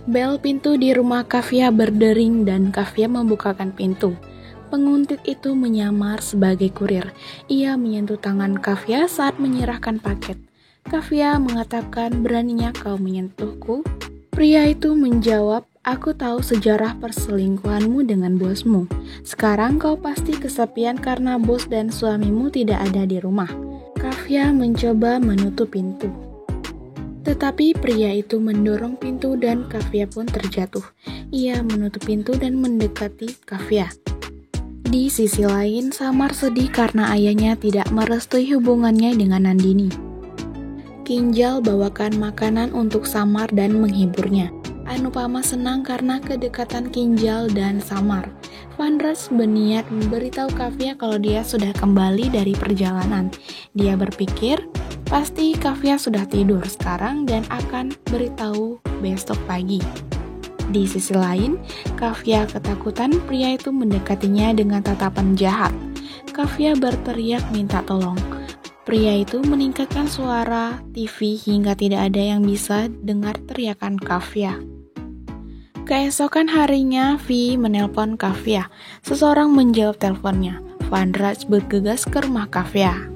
Bel pintu di rumah Kavya berdering dan Kavya membukakan pintu. Penguntit itu menyamar sebagai kurir. Ia menyentuh tangan Kavya saat menyerahkan paket. Kavya mengatakan, "Beraninya kau menyentuhku?" Pria itu menjawab, "Aku tahu sejarah perselingkuhanmu dengan bosmu. Sekarang kau pasti kesepian karena bos dan suamimu tidak ada di rumah." Kavya mencoba menutup pintu. Tetapi pria itu mendorong pintu dan Kavya pun terjatuh. Ia menutup pintu dan mendekati Kavya. Di sisi lain, Samar sedih karena ayahnya tidak merestui hubungannya dengan Nandini. Kinjal bawakan makanan untuk Samar dan menghiburnya. Anupama senang karena kedekatan Kinjal dan Samar. Vanraj berniat memberitahu Kavya kalau dia sudah kembali dari perjalanan. Dia berpikir, pasti Kavya sudah tidur sekarang dan akan beritahu besok pagi. Di sisi lain, Kavya ketakutan pria itu mendekatinya dengan tatapan jahat. Kavya berteriak minta tolong. Pria itu meningkatkan suara TV hingga tidak ada yang bisa dengar teriakan Kavya. Keesokan harinya, Vi menelpon Kavya. Seseorang menjawab teleponnya. Vanraj bergegas ke rumah Kavya.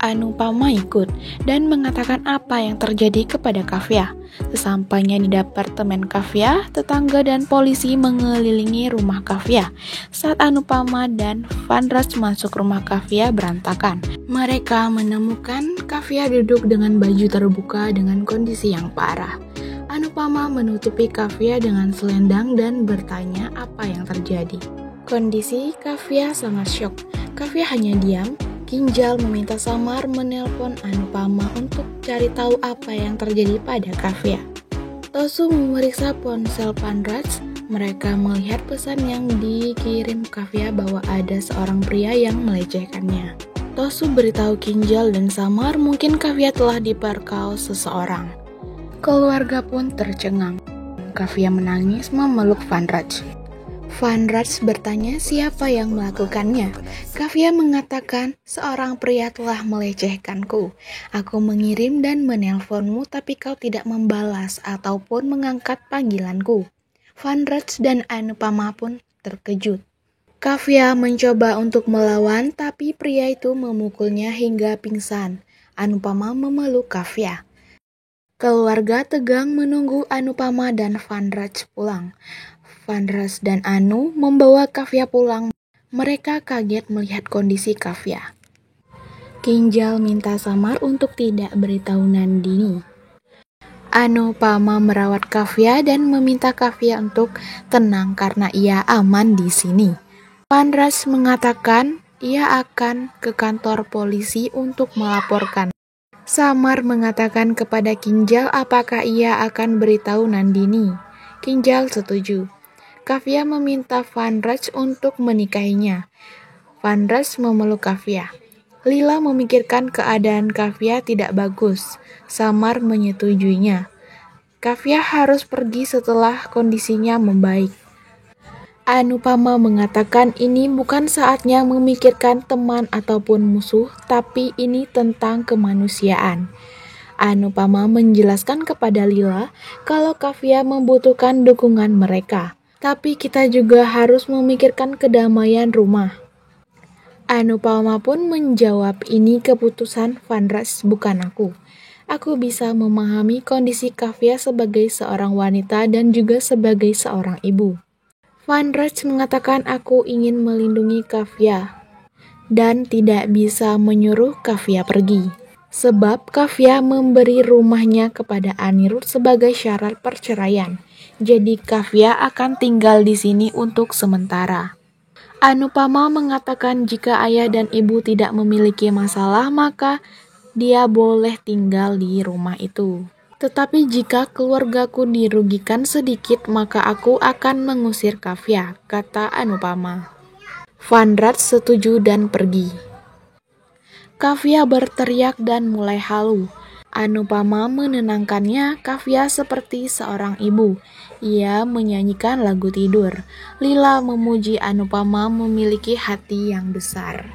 Anupama ikut dan mengatakan apa yang terjadi kepada Kavya. Sesampainya di apartemen Kavya, tetangga dan polisi mengelilingi rumah Kavya. Saat Anupama dan Vanraj masuk rumah Kavya berantakan. Mereka menemukan Kavya duduk dengan baju terbuka dengan kondisi yang parah. Anupama menutupi Kavya dengan selendang dan bertanya apa yang terjadi. Kondisi Kavya sangat syok. Kavya hanya diam. Kinjal meminta Samar menelpon Anupama untuk cari tahu apa yang terjadi pada Kavya. Tosu memeriksa ponsel Vanraj. Mereka melihat pesan yang dikirim Kavya bahwa ada seorang pria yang melecehkannya. Tosu beritahu Kinjal dan Samar mungkin Kavya telah diperkaos seseorang. Keluarga pun tercengang. Kavya menangis memeluk Vanraj. Vanraj bertanya siapa yang melakukannya. Kavya mengatakan, "Seorang pria telah melecehkanku. Aku mengirim dan menelponmu tapi kau tidak membalas ataupun mengangkat panggilanku." Vanraj dan Anupama pun terkejut. Kavya mencoba untuk melawan tapi pria itu memukulnya hingga pingsan. Anupama memeluk Kavya. Keluarga tegang menunggu Anupama dan Vanraj pulang. Vanraj dan Anu membawa Kavya pulang. Mereka kaget melihat kondisi Kavya. Kinjal minta Samar untuk tidak beritahu Nandini. Anupama merawat Kavya dan meminta Kavya untuk tenang karena ia aman di sini. Vanraj mengatakan ia akan ke kantor polisi untuk melaporkan. Samar mengatakan kepada Kinjal apakah ia akan beritahu Nandini. Kinjal setuju. Kavya meminta Vanraj untuk menikahinya. Vanraj memeluk Kavya. Lila memikirkan keadaan Kavya tidak bagus. Samar menyetujuinya. Kavya harus pergi setelah kondisinya membaik. Anupama mengatakan ini bukan saatnya memikirkan teman ataupun musuh, tapi ini tentang kemanusiaan. Anupama menjelaskan kepada Lila kalau Kavya membutuhkan dukungan mereka, tapi kita juga harus memikirkan kedamaian rumah. Anupama pun menjawab, ini keputusan Vanraj bukan aku. Aku bisa memahami kondisi Kavya sebagai seorang wanita dan juga sebagai seorang ibu. Vanraj mengatakan aku ingin melindungi Kavya dan tidak bisa menyuruh Kavya pergi. Sebab Kavya memberi rumahnya kepada Anirudh sebagai syarat perceraian. Jadi Kavya akan tinggal di sini untuk sementara. Anupama mengatakan jika ayah dan ibu tidak memiliki masalah maka dia boleh tinggal di rumah itu. Tetapi jika keluargaku dirugikan sedikit, maka aku akan mengusir Kavya, kata Anupama. Vanraj setuju dan pergi. Kavya berteriak dan mulai halu. Anupama menenangkannya. Kavya seperti seorang ibu. Ia menyanyikan lagu tidur. Lila memuji Anupama memiliki hati yang besar.